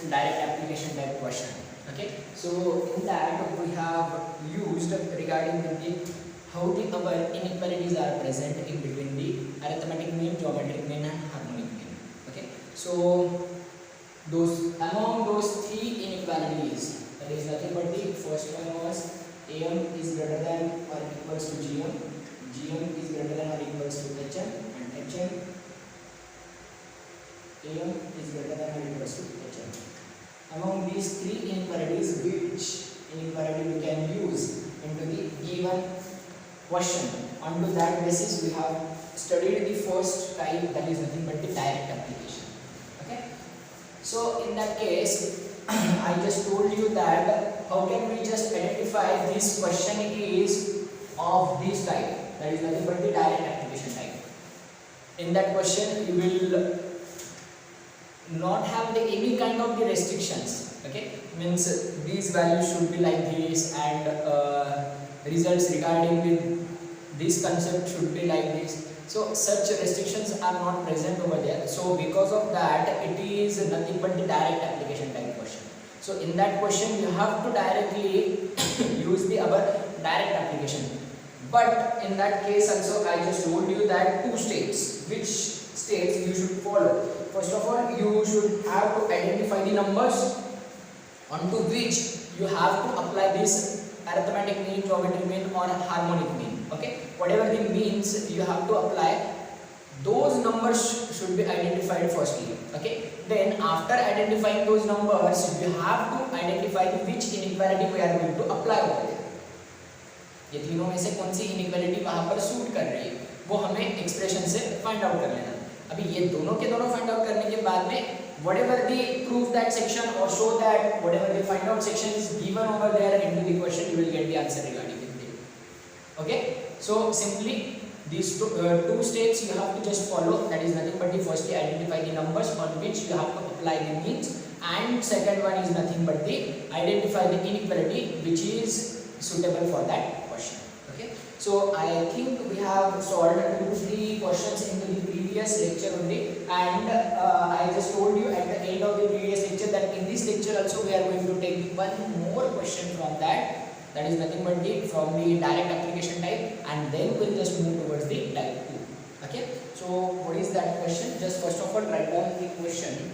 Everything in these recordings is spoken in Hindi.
direct application type question. Okay, so in that we have used regarding the how the our inequalities are present in between the arithmetic mean, geometric mean and harmonic mean. Okay, so those among those three inequalities, that is nothing but the first one was am is greater than or equals to gm, gm is greater than or equals to hm, and hm am is greater than or equals to hm. Among these three inequalities, which inequality we can use into the given question? On to that basis we have studied the first type, that is nothing but the direct application. Okay, so in that case I just told you that how can we just identify this question is of this type, that is nothing but the direct application type. In that question you will not have any kind of the restrictions. Okay, means these values should be like this and results regarding with this concept should be like this. So such restrictions are not present over there. So because of that it is nothing but the direct application type question. So in that question you have to directly use the our direct application. But in that case also I just told you that two states, which states you should follow. First of all, you should have to identify the numbers onto which you have to apply this arithmetic mean, geometric mean or harmonic mean. Okay, whatever the means you have to apply, those numbers should be identified firstly. Okay, then after identifying those numbers you have to identify which inequality we are going to apply over there. ये तीनों में से कौन सी इनइक्वालिटी वहां पर सूट कर रही है वो हमें एक्सप्रेशन से फाइंड आउट कर लेना। अभी ये दोनों के दोनों फाइंड आउट करने के बाद में whatever the prove that section or show that whatever the find out section is given over there into the question, you will get the answer regarding it. Okay, so simply these two steps you have to just follow, that is nothing but the firstly identify the numbers on which you have to apply the means, and second one is nothing but the identify the inequality which is suitable for that question. Okay, so I think we have solved 2-3 questions in the previous lecture only, and I just told you at the end of the previous lecture that in this lecture also we are going to take one more question from that, that is nothing but the from the direct application type, and then we'll just move towards the type 2. Okay, so what is that question? Just first of all write down the question.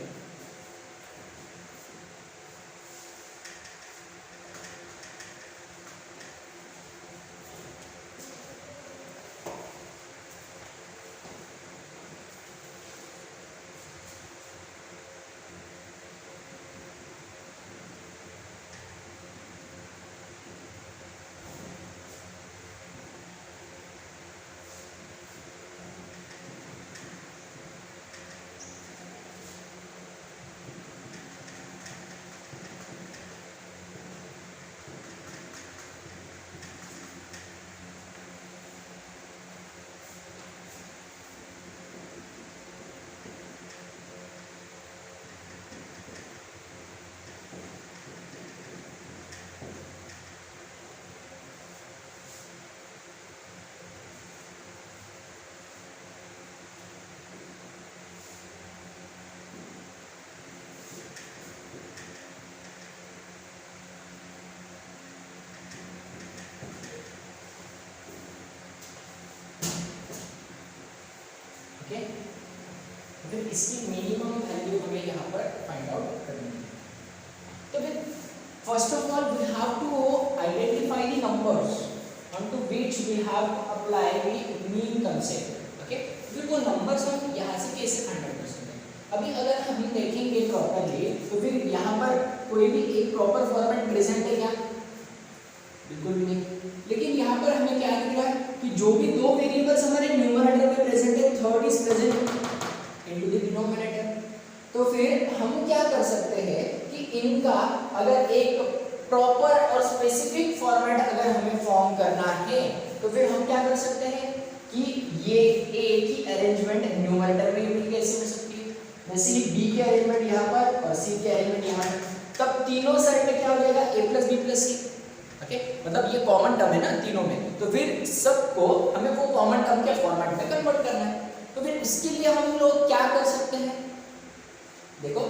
Okay, फिर इसकी मिनिमम वैल्यू हमें यहाँ पर फाइंड आउट करनी है। तो फिर first of all we have to identify the numbers on to which we have to apply the mean concept. Okay, फिर वो नंबर्स हम यहाँ से कैसे फाइंड आउट कर सकते हैं? अभी अगर हम देखेंगे प्रॉपरली तो फिर यहाँ पर कोई भी एक प्रॉपर फॉर्मेट प्रेजेंट है क्या? बिल्कुल भी नहीं। लेकिन यहाँ पर हमें क्या दिख रहा है कि जो भी दो वेरिएबल्स हमारे न्यूमरेटर में प्रेजेंट है, third is present into the denominator. तो फिर हम क्या कर सकते हैं कि इनका अगर एक प्रॉपर और स्पेसिफिक फॉर्मेट अगर हमें फॉर्म करना है तो फिर हम क्या कर सकते हैं कि ये ए की अरेंजमेंट न्यूमरेटर में भी कैसे हो सकती है, जैसे बी की अरेंजमेंट यहाँ पर और सी की अरेंजमेंट यहाँ पर, तब तीनों साइड में क्या हो जाएगा ए प्लस बी प्लस सी। ओके, मतलब ये कॉमन टर्म है ना तीनों में, तो फिर सबको हमें वो कॉमन टर्म के फॉर्मेट में कन्वर्ट करना है। तो फिर उसके लिए हम लोग क्या कर सकते हैं? देखो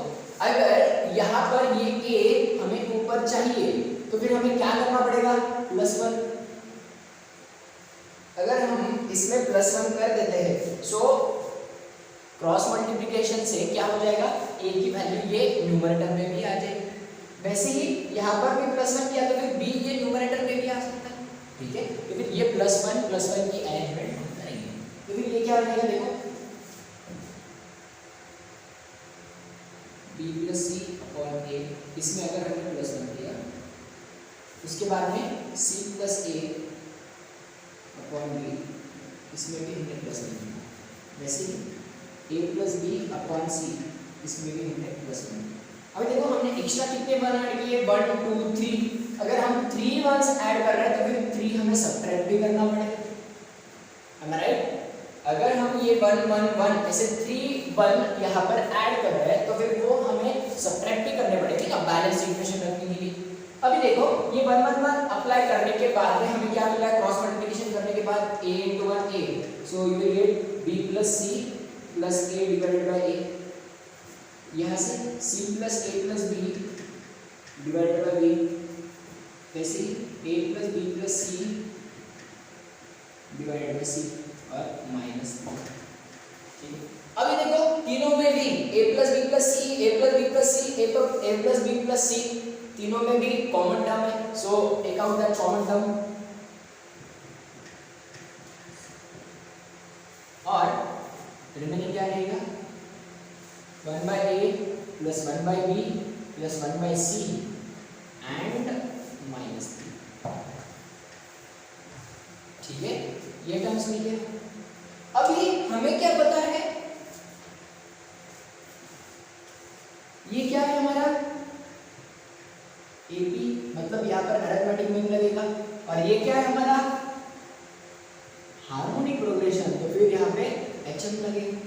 अगर यहाँ पर ये a हमें ऊपर चाहिए तो फिर हमें क्या करना पड़ेगा, +1। अगर हम इसमें +1 कर देते हैं सो क्रॉस मल्टीप्लिकेशन से क्या हो जाएगा, a की वैल्यू ये न्यूमरेटर में भी आ जाएगी। वैसे ही यहाँ पर भी +1 किया तो फिर b ये न्यूमरेटर में भी आ सकता है, ठीक है। तो फिर ये +1 की अरेंजमेंट होता है। तो फिर ये क्या हो जाएगा, देखो b + c अपॉन a, इसमें अगर हमने +1 किया उसके बाद में c + a अपॉन b, इसमें भी हमने +1 किया। वैसे ही a + b अपॉन c, इसमें भी हमने +1। अब देखो हमने एक्स्ट्रा कितने वन ऐड किए, 1 2 3। अगर हम 3 वंस ऐड कर रहे हैं तो फिर 3 हमें सब्ट्रैक्ट भी करना पड़ेगा, है ना, राइट। अगर हम ये 1 1 1 ऐसे 3 1 यहाँ पर ऐड कर रहे हैं तो फिर वो हमें सब्ट्रैक्ट भी करने पड़ेंगे ना, बैलेंस इक्वेशन रखने के लिए। अभी देखो ये 1 1 1 अप्लाई करने के बाद में हमें क्या मिला है, क्रॉस मल्टीप्लिकेशन करने के बाद a × 1 a, so you will gate b + c + a divided by a। यहाँ से c + a + b divided by b, वैसे ही a + b + c divided bye c और माइनस। ठीक है, अभी देखो तीनों में भी a + b + c, a + b + c, a + b + c, तीनों में भी कॉमन टर्म है, so take out that common term और रिमेनिंग क्या रहेगा, 1/a + 1/b + 1/c एंड -3। ठीक है, ये टर्म्स मिल गया। अभी हमें क्या पता है, ये क्या है हमारा AP, मतलब यहाँ पर अरिथमेटिक मीन लगेगा, और ये क्या है हमारा हार्मोनिक प्रोग्रेशन, तो फिर यहाँ पे HM लगेगा।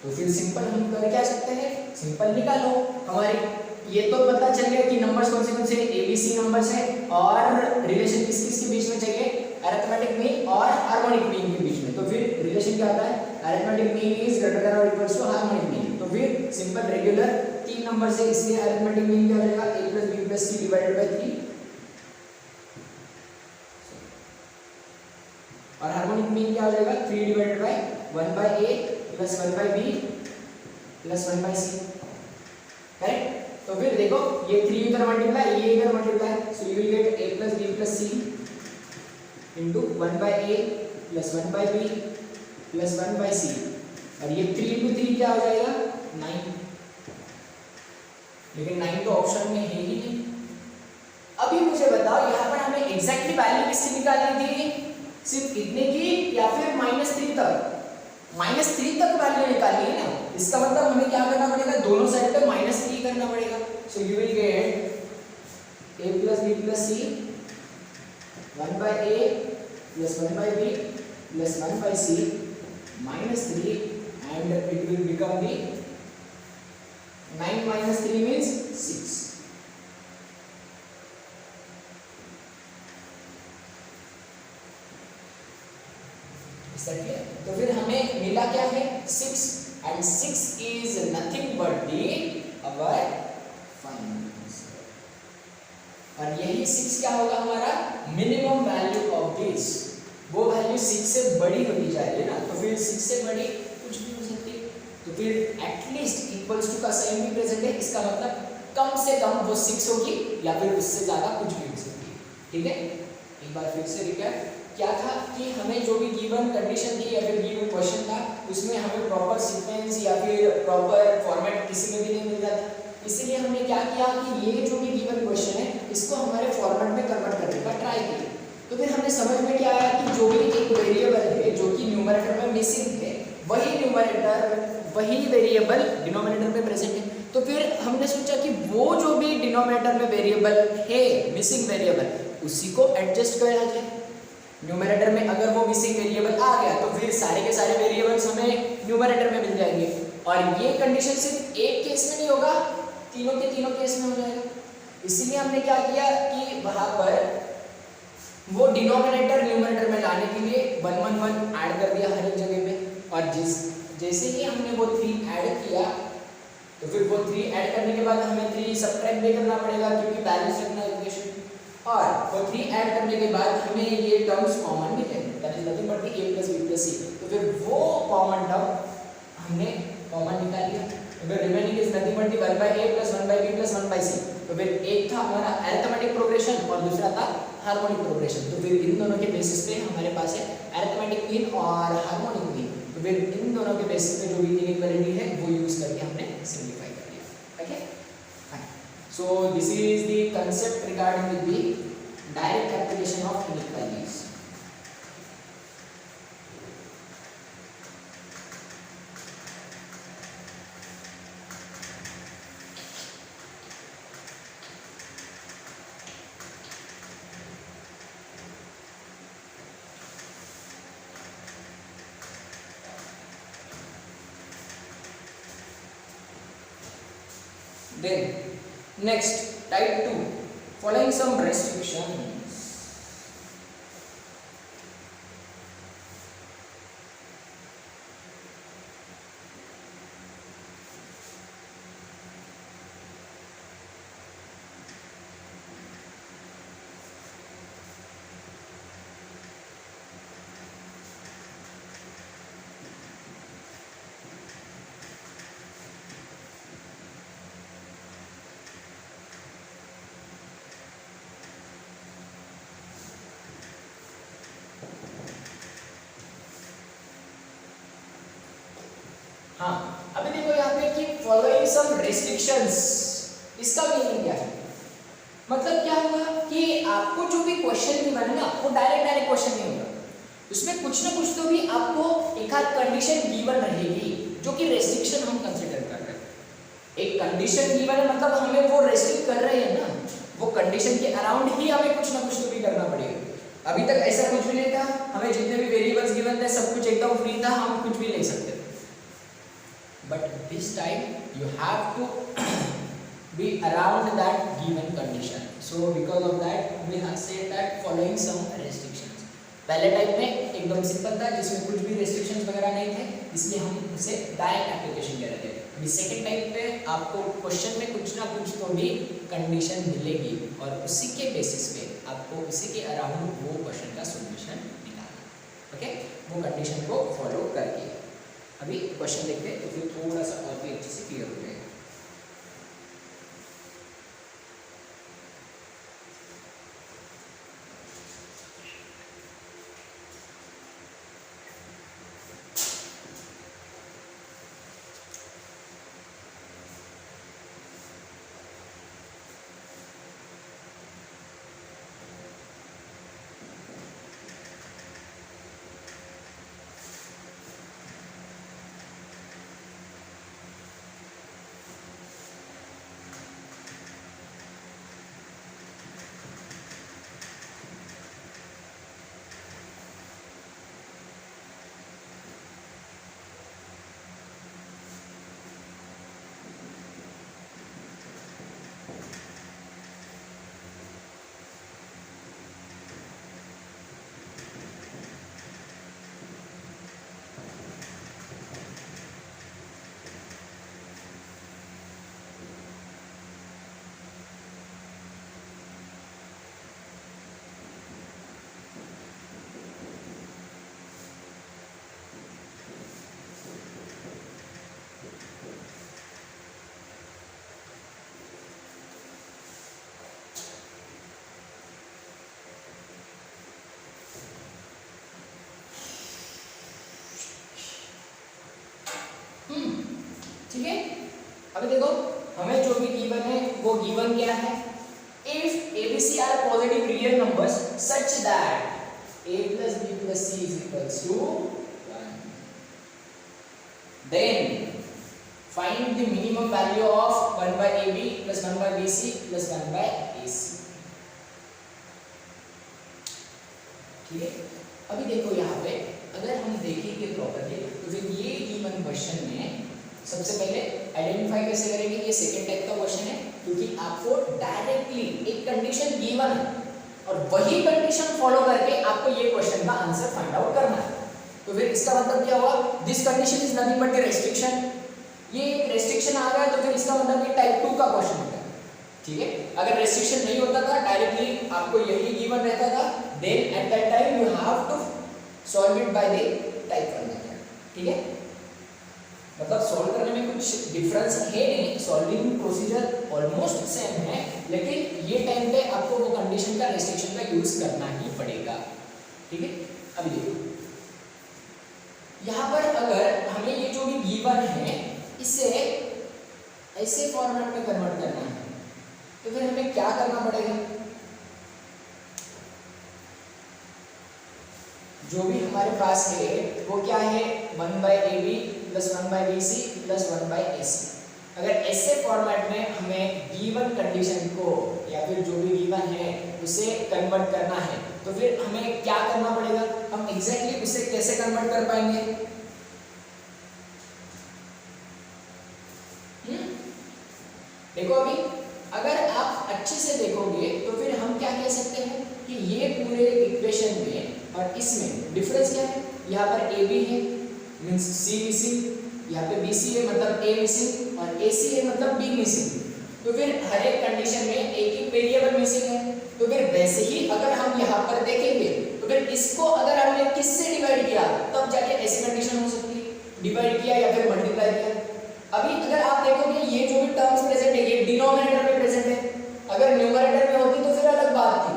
तो फिर सिंपल हम कर क्या सकते हैं, सिंपल निकालो हमारी। ये तो पता चल गया कि नंबर्स कौन से ABC नंबर्स है और रिलेशन किस किस के बीच में चाहिए, अरिथमेटिक मीन और हार्मोनिक मीन के बीच में। तो फिर रिलेशन क्या आता है, arithmetic mean is greater than और इक्वल्स टू हार्मोनिक मीन। तो फिर सिंपल रेगुलर 3 नंबर से, इसलिए अरिथमेटिक मीन क्या हो जाएगा, a + b + c divided by 3 और हार्मोनिक मीन क्या हो जाएगा, 3 divided by 1/a + 1/b + 1/c, correct. तो फिर देखो ये 3 इधर मल्टीप्लाई, ये इधर multiply, so you will gate a + b + c into 1/a + 1/b + 1/c, और ये 3 × 3 क्या हो जाएगा, 9। लेकिन 9 तो ऑप्शन में है ही नहीं। अभी मुझे बताओ यहाँ पर हमें एग्जैक्टली वैल्यू किसकी निकालनी थी, सिर्फ इतने की या फिर -3 तक, -3 तक वैल्यू निकालनी है ना। इसका मतलब हमें क्या करना पड़ेगा, दोनों साइड पे -3 करना पड़ेगा। सो you will gate a + b + c 1/a + 1/b + 1/c -3 and it will become the 9 - 3 means 6। तो फिर हमें मिला क्या है, 6, and 6 is nothing but the our final answer। और यही 6 क्या होगा हमारा मिनिमम वैल्यू ऑफ दिस, वो वैल्यू 6 से बड़ी होनी चाहिए ना, तो फिर 6 से बड़ी कुछ भी हो सकती है। तो फिर एटलीस्ट इक्वल्स टू का साइन भी प्रेजेंट है, इसका मतलब कम से कम वो 6 होगी या फिर उससे ज्यादा कुछ भी हो सकती है। ठीक है, एक बार फिर से रिकैप क्या था कि हमें जो भी गिवन कंडीशन थी या फिर गिवन क्वेश्चन था उसमें हमें प्रॉपर सीक्वेंस या फिर प्रॉपर फॉर्मेट किसी में भी नहीं मिल रहा था, इसीलिए हमने क्या किया कि ये जो भी गिवन क्वेश्चन है इसको हमारे फॉर्मेट में कन्वर्ट करने का ट्राई किया। तो फिर हमें समझ में क्या आया कि जो भी एक वेरिएबल है जो कि न्यूमरेटर में मिसिंग है, वही वेरिएबल डिनोमिनेटर में प्रेजेंट है। तो फिर हमने सोचा कि वो जो भी डिनोमिनेटर में वेरिएबल है, मिसिंग वेरिएबल, उसी को एडजस्ट किया जाए। न्यूमरेटर में अगर वो मिसिंग वेरिएबल आ गया तो फिर सारे के सारे वेरिएबल्स हमें न्यूमरेटर में मिल जाएंगे, और ये कंडीशन सिर्फ एक केस में नहीं होगा, तीनों के तीनों केस में हो जाएगा। इसीलिए हमने क्या किया कि वहां पर वो डिनोमिनेटर न्यूमरेटर में लाने के लिए 1 1 1 ऐड कर दिया हर एक जगह पे, और जैसे ही हमने वो 3 ऐड किया तो फिर वो 3 ऐड करने के बाद हमें 3 सब्ट्रैक्ट भी करना पड़ेगा क्योंकि बैलेंस रखना है इक्वेशन, और वो 3 ऐड करने के बाद हमें ये टर्म्स कॉमन मिले, that is nothing but a + b + c। तो फिर वो कॉमन टर्म हमने कॉमन निकाल लिया, तो फिर remaining is nothing but 1/a + 1/b + 1/c। तो फिर एक था हमारा अरिथमेटिक प्रोग्रेशन और दूसरा था हार्मोनिक प्रोग्रेशन। तो फिर इन दोनों के बेसिस पे हमारे पास है अरिथमेटिक मीन और हार्मोनिक मीन। तो फिर इन दोनों के बेसिस पे जो भी इनइक्वालिटी है वो यूज करके हमने सिंपलीफाई कर लिया। Okay fine, so this is the concept regarding with the direct application of inequalities. Then next type 2, following some restrictions. हाँ, अभी देखो यहाँ पे कि फॉलोइंग सम रेस्ट्रिक्शंस, इसका मीनिंग क्या है? मतलब क्या होगा कि आपको जो भी क्वेश्चन भी बने ना वो डायरेक्ट क्वेश्चन नहीं होगा, उसमें कुछ ना कुछ तो भी आपको एक आध कंडीशन गिवन रहेगी जो कि रेस्ट्रिक्शन हम कंसीडर कर रहे हैं। एक कंडीशन गिवन है मतलब हमें वो रेस्ट्रिक्ट कर रहे हैं ना, वो कंडीशन के अराउंड ही हमें कुछ ना कुछ तो भी करना पड़ेगा। अभी तक ऐसा कुछ भी नहीं था, हमें जितने भी वेरिएबल्स गिवन थे सब कुछ एकदम फ्री था, हम कुछ भी ले सकते थे। But this time you have to be around that given condition. So because of that we have said that following some restrictions. पहले टाइप में एकदम सिंपल था जिसमें कुछ भी restrictions वगैरह नहीं थे, इसलिए हम उसे डायरेक्ट एप्लीकेशन कह रहे थे। अभी सेकंड टाइप पे आपको क्वेश्चन में कुछ ना कुछ तो भी कंडीशन मिलेगी और उसी के बेसिस पे आपको उसी के अराउंड वो क्वेश्चन का सॉल्यूशन निकालना। ओके, वो कंडीशन को फॉलो करके अभी क्वेश्चन देखते हैं तो फिर थोड़ा सा और भी अच्छे से क्लियर हो जाएगा। ठीक है, अभी देखो हमें जो भी गिवन है वो गिवन क्या है? If ABC are positive real numbers such that A plus B plus C is equals to 1, then find the minimum value of 1 by AB plus 1 by BC plus 1 by AC। ठीक है, अभी देखो यहाँ पे अगर हम देखेंगे प्रॉपर्ली तो फिर ये गिवन क्वेश्चन में सबसे पहले आइडेंटिफाई कैसे करेंगे? ये सेकंड टाइप का क्वेश्चन है क्योंकि आपको डायरेक्टली एक कंडीशन गिवन है और वही कंडीशन फॉलो करके आपको ये क्वेश्चन का आंसर फाइंड आउट करना है। तो फिर इसका मतलब क्या हुआ? This condition is nothing but the restriction. ये एक रेस्ट्रिक्शन आ गया तो फिर इसका मतलब ये टाइप 2 का क्वेश्चन होता है, ठीक है। अगर रेस्ट्रिक्शन नहीं होता था, डायरेक्टली आपको यही गिवन रहता था, then at that time you have to solve it by the type 1 method, ठीक है। मतलब सॉल्व करने में कुछ डिफरेंस है नहीं, सॉल्विंग प्रोसीजर ऑलमोस्ट सेम है, लेकिन ये टाइम पे आपको वो कंडीशन का रेस्ट्रिक्शन का यूज करना ही पड़ेगा, ठीक है। अभी देखो यहाँ पर अगर हमें ये जो भी गिवन है इसे ऐसे फॉर्मेट में कन्वर्ट करना है तो फिर हमें क्या करना पड़ेगा, जो भी हमारे पास है वो क्या है 1/AB + 1/BC + 1/AC। अगर ऐसे फॉर्मेट में हमें गिवन कंडीशन को या फिर जो भी गिवन है उसे कन्वर्ट करना है तो फिर हमें क्या करना पड़ेगा, हम एग्जैक्टली उसे कैसे कन्वर्ट कर पाएंगे। देखो अभी अगर आप अच्छे से देखोगे तो फिर हम क्या कह सकते हैं कि ये पूरे इक्वेशन में और इसमें डिफरेंस क्या है, यहाँ पर AB है मींस C मिसिंग, यहाँ पे BC है मतलब A मिसिंग और AC है मतलब B मिसिंग, तो फिर हर एक कंडीशन में एक ही वेरिएबल मिसिंग है। तो फिर वैसे ही अगर हम यहाँ पर देखेंगे तो फिर इसको अगर हमने किससे डिवाइड किया तब जाके ऐसी कंडीशन हो सकती है, डिवाइड किया या फिर मल्टीप्लाई किया। अभी अगर आप देखोगे ये जो भी टर्म्स प्रेजेंट है ये डिनोमिनेटर में प्रेजेंट है, अगर न्यूमरेटर में होती तो फिर अलग बात थी।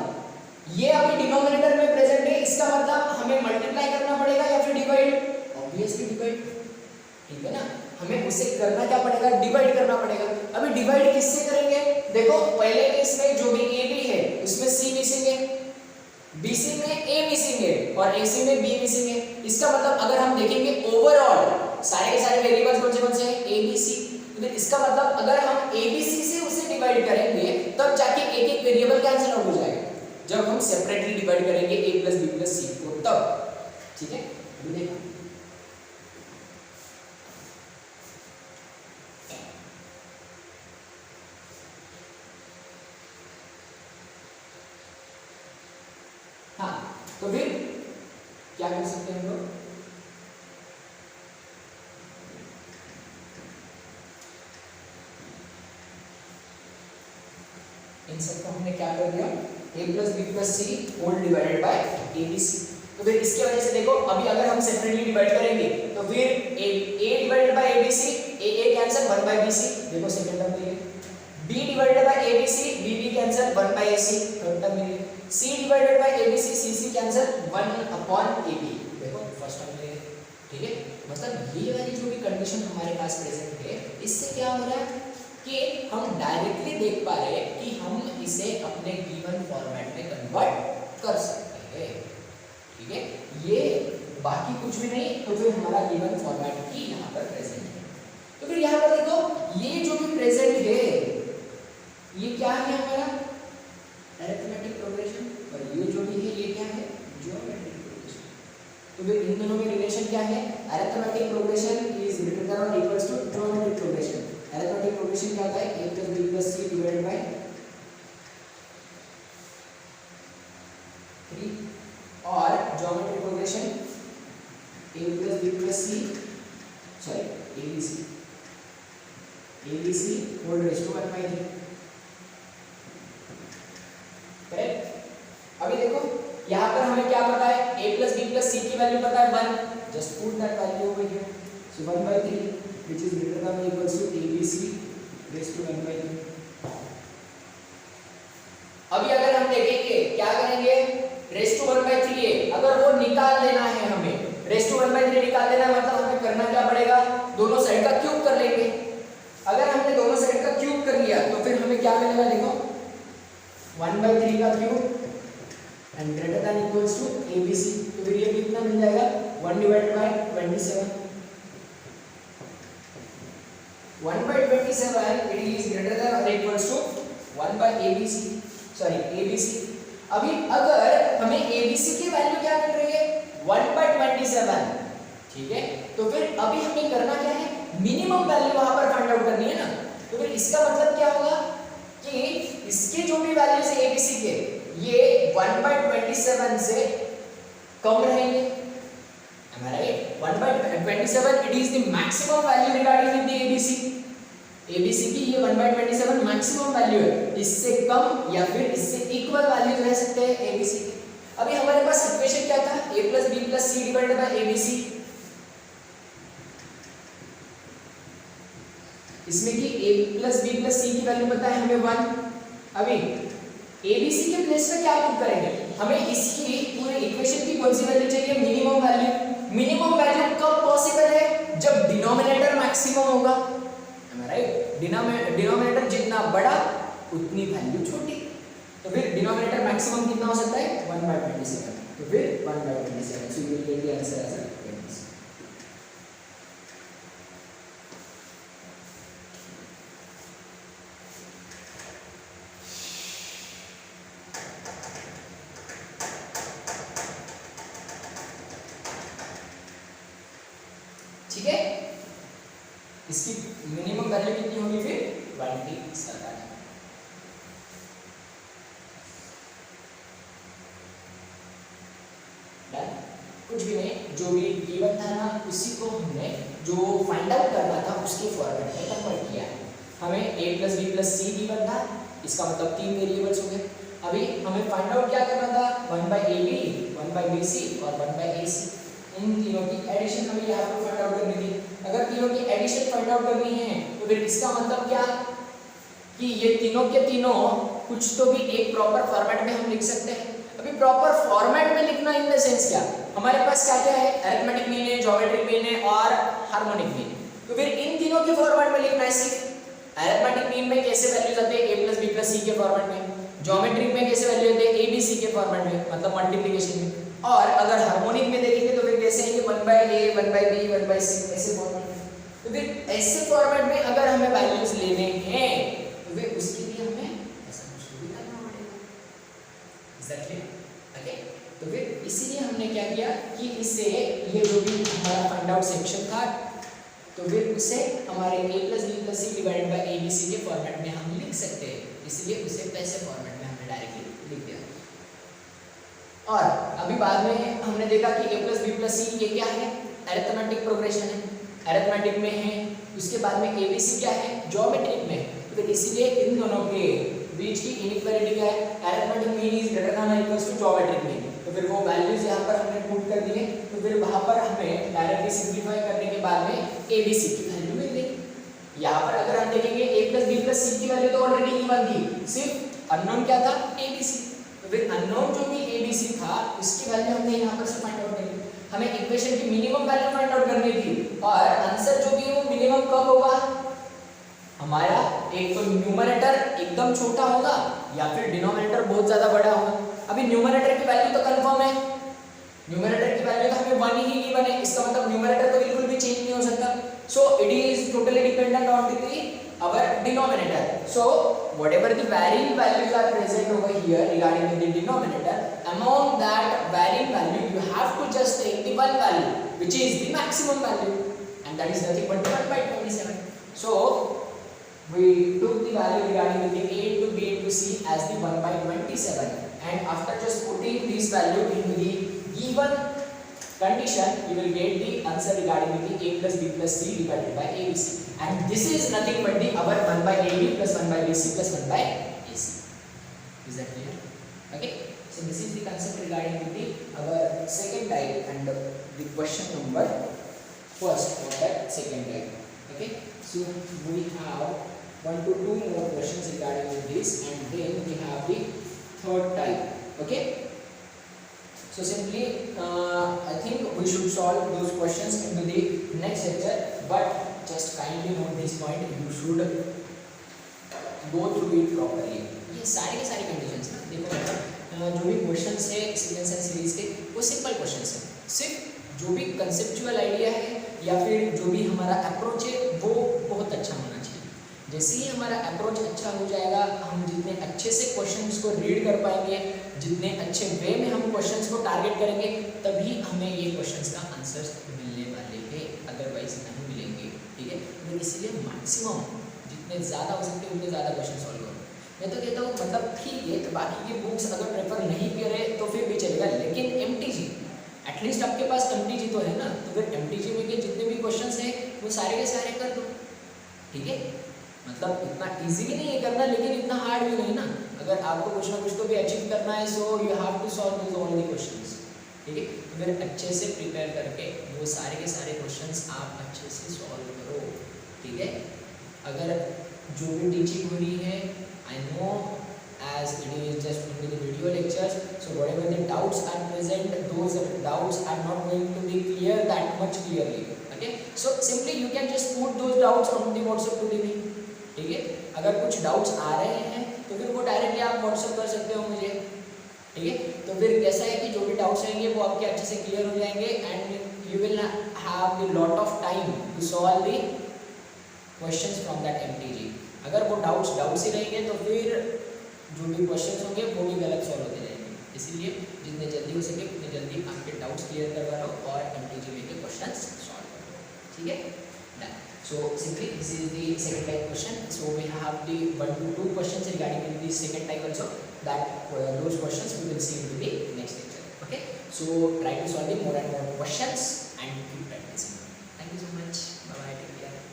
ये अभी डिनोमिनेटर में प्रेजेंट है, इसका मतलब हमें मल्टीप्लाई करना पड़ेगा या फिर डिवाइड, ऑब्वियसली डिवाइड, ठीक है ना। हमें उसे करना क्या पड़ेगा, डिवाइड करना पड़ेगा। अभी डिवाइड किससे करेंगे, देखो पहले केस में जो भी AB है उसमें C मिसिंग है, BC में A मिसिंग है और AC में B मिसिंग है। इसका मतलब अगर हम देखेंगे ओवरऑल सारे के सारे वेरिएबल्स कौन से हैं ABC, तो इसका मतलब अगर हम ABC से उसे डिवाइड करेंगे तब जाके एक एक वेरिएबल कैंसिल आउट हो जाएगा, जब हम सेपरेटली डिवाइड करेंगे A + B + C को तब, ठीक है। अभी देखो हाँ, तो फिर क्या कर सकते हैं हम लोग, इन सबको हमने क्या कर दिया A + B + C whole divided by ABC। तो फिर इसकी वजह से देखो अभी अगर हम सेपरेटली डिवाइड करेंगे तो फिर A divided by ABC, A cancel 1/BC, देखो सेकंड टर्म में B divided by ABC, BB cancel 1/AC, third term में C divided by ABC, CC cancel 1/AB, देखो फर्स्ट टर्म में, ठीक है। मतलब ये वाली जो भी कंडीशन हमारे पास प्रेजेंट है इससे क्या हो रहा है कि हम डायरेक्टली देख पा रहे हैं कि हम इसे अपने गिवन फॉर्मेट में कन्वर्ट कर सकते हैं, ठीक है। ये बाकी कुछ भी नहीं, तो फिर हमारा गिवन फॉर्मेट ही यहाँ पर प्रेजेंट है। तो फिर यहाँ पर देखो ये जो भी प्रेजेंट है ये क्या है हमारा अरिथमेटिक प्रोग्रेशन, और ये जो भी है ये क्या है ज्योमेट्रिक प्रोग्रेशन। तो फिर इन दोनों में रिलेशन क्या है, arithmetic progression is greater than और equals to geometric progression. Arithmetic progression क्या होता है A + B + C divided by 3 और geometric progression A + B + C ABC whole raise to 1/3, correct. अभी देखो यहाँ पर हमें क्या पता है A + B + C की वैल्यू पता है 1, just put that value over here, so 1/3 which is greater than or equals to ABC raised to 1/3। अभी अगर हम देखेंगे क्या करेंगे रेज़ टू 1/3 है, अगर वो निकाल लेना है हमें, रेज़ टू 1/3 निकाल लेना मतलब हमें करना क्या पड़ेगा, दोनों साइड का क्यूब कर लेंगे। अगर हमने दोनों साइड का क्यूब कर लिया तो फिर हमें क्या मिलेगा, देखो 1/3 का cube and greater than equals to ABC, तो फिर ये कितना मिल जाएगा 1/27, 1/27 it is greater than or equals to 1/ABC, sorry ABC। अभी अगर हमें ABC की वैल्यू क्या मिल रही है 1/27, ठीक है। तो फिर अभी हमें करना क्या है, मिनिमम वैल्यू वहां पर फाइंड आउट करनी है ना। तो फिर इसका मतलब क्या होगा कि इसके जो भी वैल्यूज है ABC के ये 1/27 से कम रहेंगे, am I right? 1/27 it is the maximum value regarding with the ABC की ये 1/27 मैक्सिमम वैल्यू है, इससे कम या फिर इससे इक्वल वैल्यूज रह सकते हैं ABC के। अभी हमारे पास इक्वेशन क्या था, a + b + c divided by ABC, इसमें कि a + b + c की वैल्यू पता है हमें 1। अभी ABC के प्लेस पे क्या पुट करेंगे, हमें इसकी पूरे इक्वेशन की कौन सी वैल्यू चाहिए, मिनिमम वैल्यू। मिनिमम वैल्यू कब पॉसिबल है, जब डिनोमिनेटर मैक्सिमम होगा, राइट। डिनोमिनेटर जितना बड़ा उतनी वैल्यू छोटी, तो फिर डिनोमिनेटर मैक्सिमम कितना हो सकता है 1/27, तो फिर 1/27, so you will get the answer as 20। ठीक है, इसकी मिनिमम वैल्यू कितनी होगी फिर 27। कुछ भी नहीं, जो भी गिवन था ना उसी को हमने जो फाइंड आउट करना था उसके फॉर्मेट में कन्वर्ट किया है। हमें a + b + c गिवन था, इसका मतलब 3 वेरिएबल्स हो गए। अभी हमें फाइंड आउट क्या करना था, 1/ab 1/bc और 1/ac, इन तीनों की एडिशन हमें यहाँ पर फाइंड आउट करनी थी। अगर तीनों की एडिशन फाइंड आउट करनी है तो फिर इसका मतलब क्या कि ये तीनों के तीनों कुछ तो भी एक प्रॉपर फॉर्मेट में हम लिख सकते हैं। अभी प्रॉपर फॉर्मेट में लिखना इन द सेंस क्या, हमारे पास क्या क्या है, अरिथमेटिक मीन है, ज्योमेट्रिक मीन है और हार्मोनिक मीन। तो फिर इन तीनों के फॉर्मेट में लिखना है सिर्फ। अरिथमेटिक मीन में कैसे वैल्यूज आते हैं, a + b + c के फॉर्मेट में। ज्योमेट्रिक में कैसे वैल्यू आते हैं, abc के फॉर्मेट में, मतलब मल्टीप्लिकेशन में। और अगर हार्मोनिक में देखेंगे तो फिर कैसे आएंगे, 1/a 1/b 1/c ऐसे फॉर्मेट में। तो फिर ऐसे फॉर्मेट में अगर हमें वैल्यूज लेने हैं तो फिर उसके लिए हमें ऐसा कुछ भी करना पड़ेगा। Exactly, okay. तो फिर इसीलिए हमने क्या किया कि इससे ये जो भी हमारा फाइंड आउट सेक्शन था तो फिर उसे हमारे a + b + c divided by abc के फॉर्मेट में हम लिख सकते हैं, इसलिए उसे वैसे फॉर्मेट में हमने डायरेक्टली लिख दिया। और अभी बाद में हमने देखा कि a + b + c ये क्या है, अरिथमेटिक प्रोग्रेशन है, अरिथमेटिक में है। उसके बाद में abc क्या है, ज्योमेट्रिक में है। तो इसीलिए इन दोनों के बीच की इनइक्वालिटी क्या है, arithmetic mean is greater than और इक्वल्स टू ज्योमेट्रिक मीन। तो फिर वो वैल्यूज यहाँ पर हमने पुट कर दिए, तो फिर वहाँ पर हमें डायरेक्टली सिंपलीफाई करने के बाद में abc की वैल्यू मिल गई। यहाँ पर अगर हम देखेंगे a + b + c की वैल्यू तो ऑलरेडी गिवन थी, सिर्फ अननोन क्या था, abc। तो फिर अननोन जो भी abc था उसकी वैल्यू हमने यहाँ पर से फाइंड आउट करी। हमें इक्वेशन की मिनिमम वैल्यू फाइंड आउट करनी थी और आंसर जो भी है वो मिनिमम कब होगा, हमारा एक तो न्यूमरेटर एकदम छोटा होगा या फिर डिनोमिनेटर बहुत ज्यादा बड़ा होगा। अभी न्यूमरेटर की वैल्यू तो कंफर्म है, न्यूमरेटर की वैल्यू तो हमें 1 ही गिवन है, इसका मतलब न्यूमरेटर तो बिल्कुल भी चेंज नहीं हो सकता। So it is totally dependent on the our denominator. So whatever the varying values are present over here regarding the denominator, among that varying value you have to just take the one value which is the maximum value, and that is nothing but 1/27. So we took the value regarding the a into b into c as the 1/27, and after just putting this value into the given condition you will get the answer regarding the a + b + c divided by abc, and this is nothing but the our 1/ab plus 1/bc plus 1/ac. Is that clear? Okay, so this is the concept regarding the our second type and the question number first of that second type. Okay, so we have 1 to 2 more questions regarding this, and then we have the third type. Okay, so simply I think we should solve those questions into the next lecture, but just kindly note this point, you should go through it properly. ये सारे के सारे कंडीशंस ना देखो, जो भी क्वेश्चंस है सीक्वेंस एंड सीरीज के वो सिंपल क्वेश्चंस है, सिर्फ जो भी कंसेप्चुअल आइडिया है या फिर जो भी हमारा अप्रोच है वो बहुत अच्छा होना चाहिए। जैसे ही हमारा अप्रोच अच्छा हो जाएगा, हम जितने अच्छे से क्वेश्चंस को रीड कर पाएंगे, जितने अच्छे वे में हम क्वेश्चंस को टारगेट करेंगे, तभी हमें ये क्वेश्चंस का आंसर्स मिलने वाले हैं, अदरवाइज नहीं मिलेंगे। ठीक है, तो इसीलिए मैक्सिमम जितने ज़्यादा हो सकते उतने ज़्यादा क्वेश्चन सॉल्व करो। मैं तो कहता हूँ मतलब ठीक है, तो बाकी की बुक्स अगर प्रेफर नहीं करे तो फिर भी चलेगा, लेकिन MTG एटलीस्ट आपके पास एमटीजी तो है ना, तो फिर एमटीजी में के जितने भी क्वेश्चंस हैं वो सारे के सारे कर दो, ठीक है। मतलब इतना इजी भी नहीं है करना, लेकिन इतना हार्ड भी नहीं ना। अगर आपको कुछ ना कुछ तो भी अचीव करना है, so you have to solve this all the questions, ठीक है। तो फिर अच्छे से प्रिपेयर करके वो सारे के सारे क्वेश्चंस आप अच्छे से सॉल्व करो, ठीक है। अगर जो भी टीचिंग हो रही है, I know as it is just only the video lectures, so whatever the doubts are present, those doubts are not going to be clear that much clearly, okay. So simply you can just put those doubts on the WhatsApp to me, ठीक है। अगर कुछ डाउट्स आ रहे हैं तो फिर वो डायरेक्टली आप WhatsApp कर सकते हो मुझे, ठीक है। तो फिर कैसा है कि जो भी डाउट्स रहेंगे वो आपके अच्छे से क्लियर हो जाएंगे and you will have the lot of time to solve the questions from that MTG. अगर वो डाउट्स ही रहेंगे तो फिर जो भी क्वेश्चंस होंगे वो भी गलत सॉल्व होते जाएंगे। इसीलिए जितने जल्दी हो सके उतने जल्दी आपके डाउट्स क्लियर करवा लो और एमटीजी में के क्वेश्चंस सॉल्व कर लो, ठीक है। Done. So simply this is the second type question. So we have the 1 to 2 questions regarding the second type also. That those questions we will see in the next lecture. Okay. So try to solve the more and more questions and keep practicing. Thank you so much. Bye bye. Take care.